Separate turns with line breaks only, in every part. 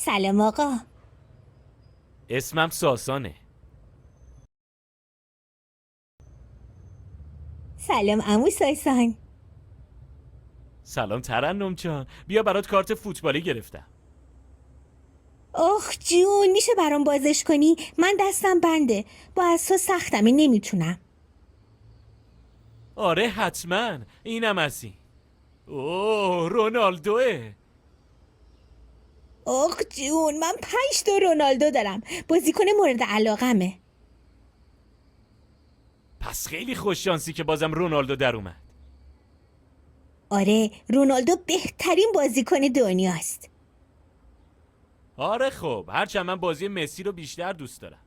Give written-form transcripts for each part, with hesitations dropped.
سلام آقا.
اسمم ساسانه.
سلام عمو سایسان.
سلام ترنم جان، بیا برات کارت فوتبالی گرفتم.
آخ جون، میشه برام بازش کنی؟ من دستم بنده، با اساس سختمه، نمیتونم.
آره حتما، اینم از این. اوه رونالدوه.
آخ جون، من 5 تا رونالدو دارم، بازیکن مورد علاقمه.
پس خیلی خوش شانسی که بازم رونالدو در اومد.
آره، رونالدو بهترین بازیکن دنیاست.
آره خب، هرچند من بازی مسی رو بیشتر دوست دارم.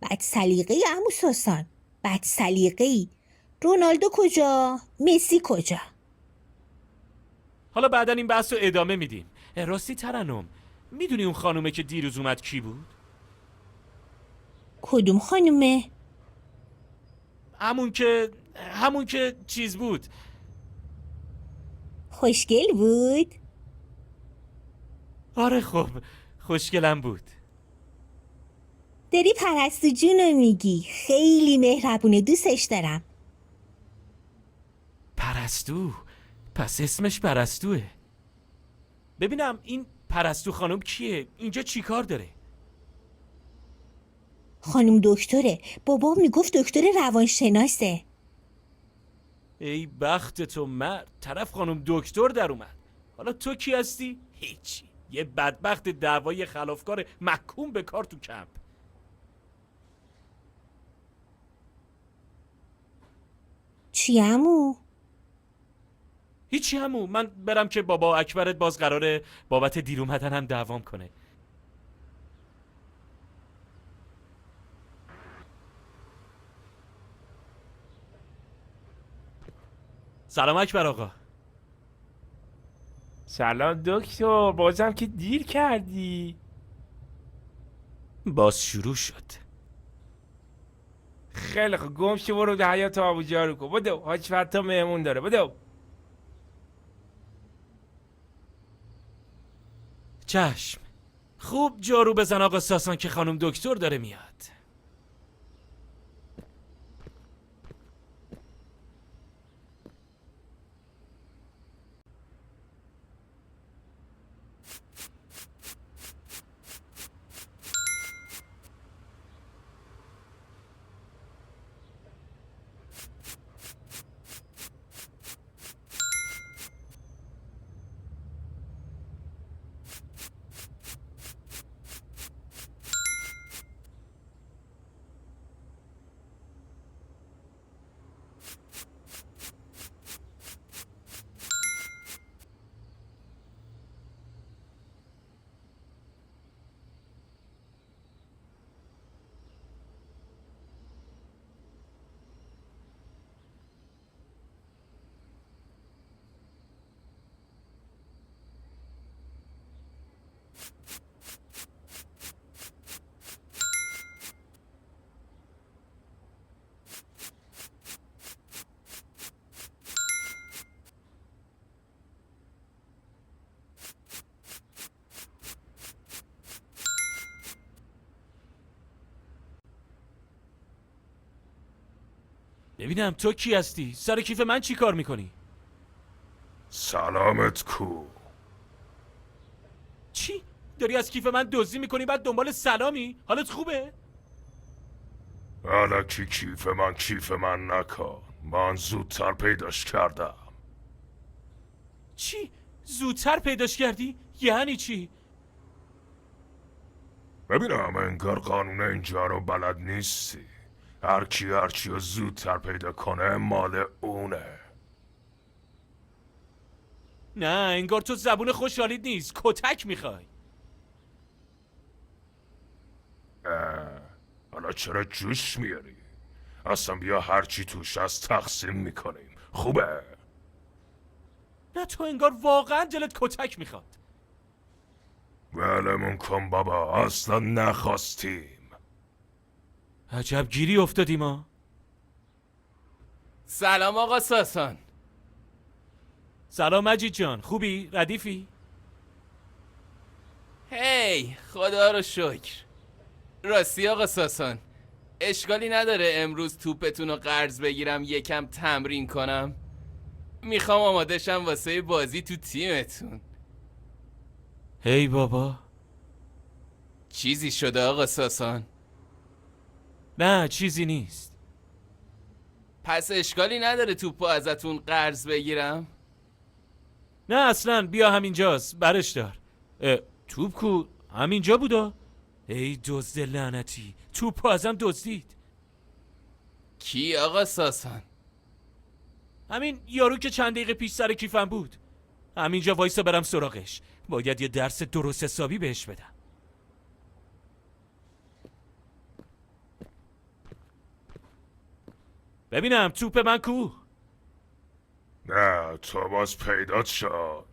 بد سلیقه عمو ساسان، بد سلیقه. رونالدو کجا؟ مسی کجا؟
حالا بعدا این بحث رو ادامه میدیم. راستی ترنم، میدونی اون خانومه که دیروز اومد کی بود؟
کدوم خانومه؟
همون که چیز بود.
خوشگل بود؟
آره خب، خوشگلم بود.
داری پرستو جونو میگی، خیلی مهربونه، دوستش دارم.
پرستو؟ پس اسمش پرستوه. ببینم این پرستو خانم کیه؟ اینجا چی کار داره؟
خانم دکتره، بابام میگفت دکتر روانشناسه.
ای بخت تو مرد، طرف خانم دکتر در اومد. حالا تو کی هستی؟ هیچی، یه بدبخت دعوای خلافکار محکوم به کار تو کمپ.
چی عمو؟
هیچی همون، من برم که بابا اکبرت باز قراره بابت دیر اومدن هم دعوام کنه. سلام اکبر آقا.
سلام دکتر، بازم که دیر کردی.
باز شروع شد.
خیلی خوب، گم شو برو در حیاط آبو جارو کن. بدو، حاج فتا مهمون داره. بدو.
چشم. خوب جارو بزن آقا ساسان که خانم دکتر داره میاد. ببینم تو کی هستی؟ سر کیف من چی کار میکنی؟
سلامت کو.
چی؟ داری از کیف من دزدی میکنی بعد دنبال سلامی؟ حالت خوبه؟
الکی کیف من نکن. من زودتر پیداش کردم.
چی؟ زودتر پیداش کردی؟ یعنی چی؟
ببینم انگار قانون اینجا رو بلد نیستی. هرکی هرچی رو زودتر پیدا کنه مال اونه.
نه انگار تو زبون خوشحالیت نیست، کتک میخوای.
حالا چرا جوش میاری؟ اصلا بیا هرچی توش از تقسیم میکنیم. خوبه؟
نه تو انگار واقعا دلت کتک میخواد.
ولمون کن بابا، اصلا نخواستیم.
عجب گیری افتادیم ما.
سلام آقا ساسان.
سلام مجید جان، خوبی؟ ردیفی؟
هی خدا رو شکر. راستی آقا ساسان، اشکالی نداره امروز توپتون رو قرض بگیرم یکم تمرین کنم؟ میخوام آماده شم واسه بازی تو تیمتون.
هی بابا.
چیزی شده آقا ساسان؟
نه چیزی نیست.
پس اشکالی نداره توپو ازتون قرض بگیرم؟
نه اصلا بیا همینجاست، برش دار. توپ کو؟ همینجا بودا. ای دزد لعنتی، توپ ازم دزدید.
کی آقا ساسان؟
همین یارو که چند دقیقه پیش سر کیفم بود. همینجا وایسا برم سراغش. باید یه درس درست حسابی بهش بدم. ببینم توپ من کو؟
نه تو باز پیدات شد.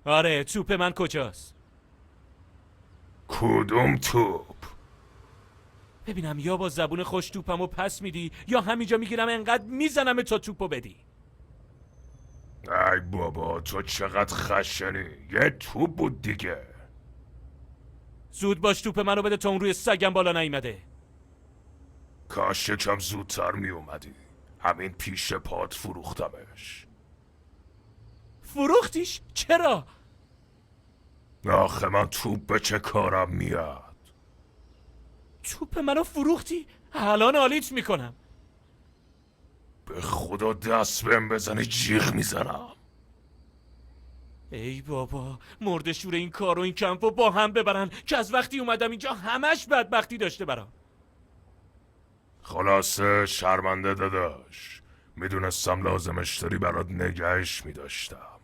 آره توپ من کجاست؟
کدوم توپ؟
ببینم یا با زبون خوش توپمو پس میدی یا همینجا میگیرم انقدر میزنم تا توپو بدی.
ای بابا تو چقدر خشنی. یه توپ بود دیگه.
زود باش توپ منو بده تا اون روی سگم بالا نیومده.
کاش یکم زودتر می اومدی. همین پیش پات فروختمش.
فروختیش؟ چرا؟
آخه من توپ به چه کارم میاد؟
توپ منو فروختی؟ الان آلیت میکنم.
به خدا دست بهم بزنی جیغ میزنم.
ای بابا مرد شور این کار و این کمپو با هم ببرن که از وقتی اومدم اینجا همش بدبختی داشته برام.
خلاصه شرمنده داداش. میدونستم لازمش داری برات نگهش میداشتم.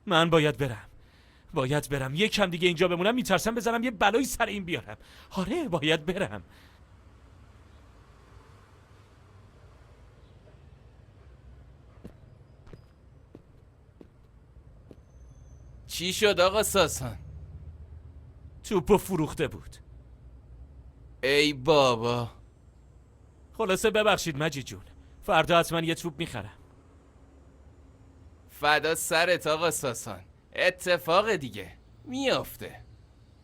من باید برم یکم دیگه اینجا بمونم میترسم بزنم یه بلایی سر این بیارم. آره باید برم.
چی شد آقا ساسان؟
توپو فروخته بود.
ای بابا.
خلاصه ببخشید مجید جون، فردا حتما یه توپ میخرم.
فدا سرت آقا ساسان، اتفاق دیگه میافته.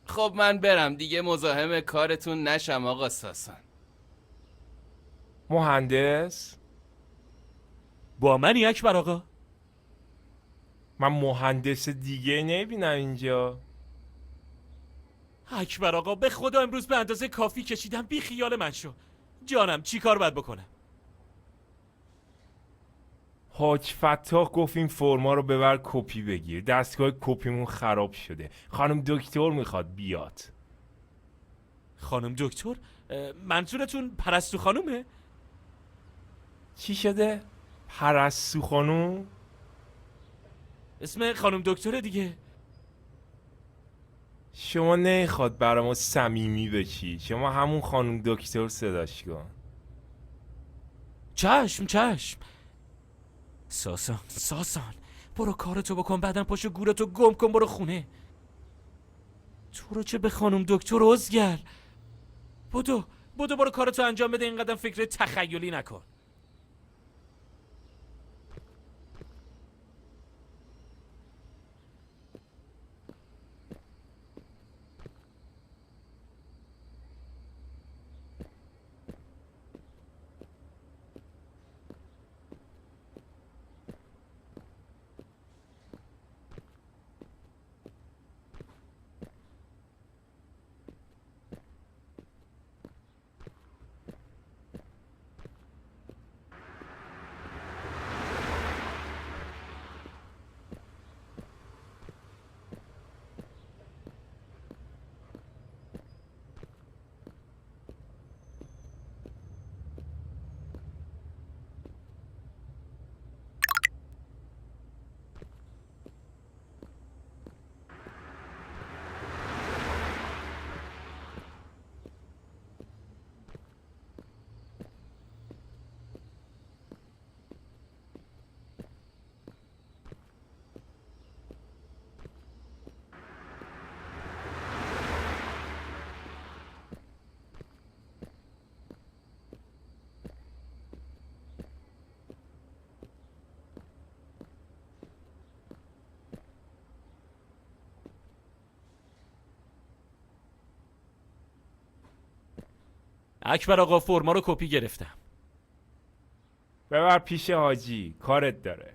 خب من برم دیگه، مزاحم کارتون نشم آقا ساسان.
مهندس؟
با منی اکبر آقا؟
من مهندس دیگه نمیبینم اینجا.
اکبر آقا به خدا امروز به اندازه کافی کشیدم، بی خیال من شو. جانم چی کار باید بکنم؟
حاج فتاح گفت این فرما رو ببر کپی بگیر، دستگاه کپیمون خراب شده، خانم دکتر میخواد بیاد.
خانم دکتر؟ منظورتون پرستو خانومه؟
چی شده؟ پرستو خانوم؟
اسم خانم دکتره دیگه.
شما نمیخواد برا ما صمیمی بشی، شما همون خانم دکتر صداش کن.
چشم. ساسان برو کارتو بکن، بعدم پاشو گورتو گم کن برو خونه. تو رو چه به خانم دکتر ازگل. بدو برو کارتو انجام بده، اینقدر فکر تخیلی نکن. اکبر آقا فرما رو کپی گرفتم.
ببر پیش حاجی، کارت داره.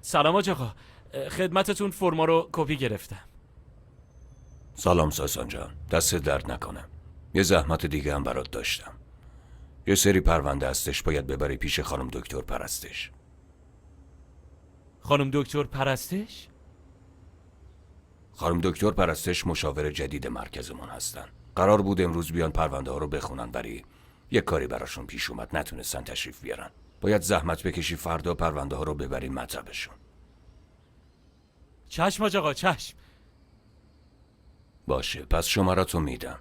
سلام حاج آقا، خدمتتون فرما رو کپی گرفتم.
سلام ساسان جان، دست درد نکنم. یه زحمت دیگه هم برات داشتم. یه سری پرونده هستش باید ببری پیش خانم دکتر پرستش.
خانم دکتر پرستش؟
خانم دکتر پرستش مشاور جدید مرکزمون هستن. قرار بود امروز بیان پرونده ها رو بخونن، ولی یک کاری براشون پیش اومد، نتونستن تشریف بیارن. باید زحمت بکشی فردا پرونده ها رو ببری مطبشون.
چشم حاج آقا، چشم.
باشه، پس شماراتو میدم.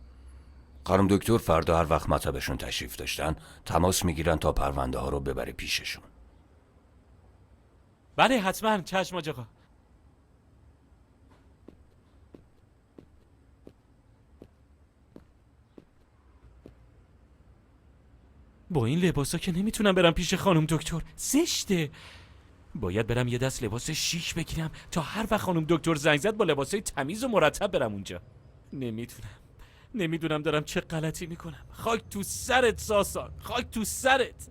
خانم دکتر فردا هر وقت مطبشون تشریف داشتن تماس میگیرن تا پرونده ها رو ببری پیششون.
بله حتما، چشم حاج آقا. با این لباسا که نمیتونم برم پیش خانم دکتر، زشته. باید برم یه دست لباس شیک بگیرم تا هر وقت خانم دکتر زنگ زد با لباسای تمیز و مرتب برم اونجا. نمیدونم دارم چه غلطی میکنم. خاک تو سرت ساسان، خاک تو سرت.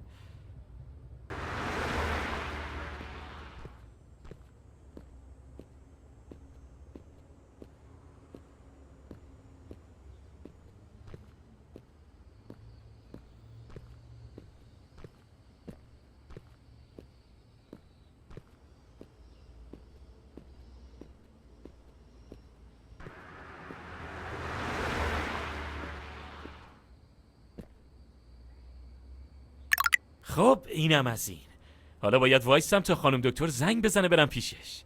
خب اینم از این. حالا باید وایسم تا خانم دکتر زنگ بزنه برم پیشش.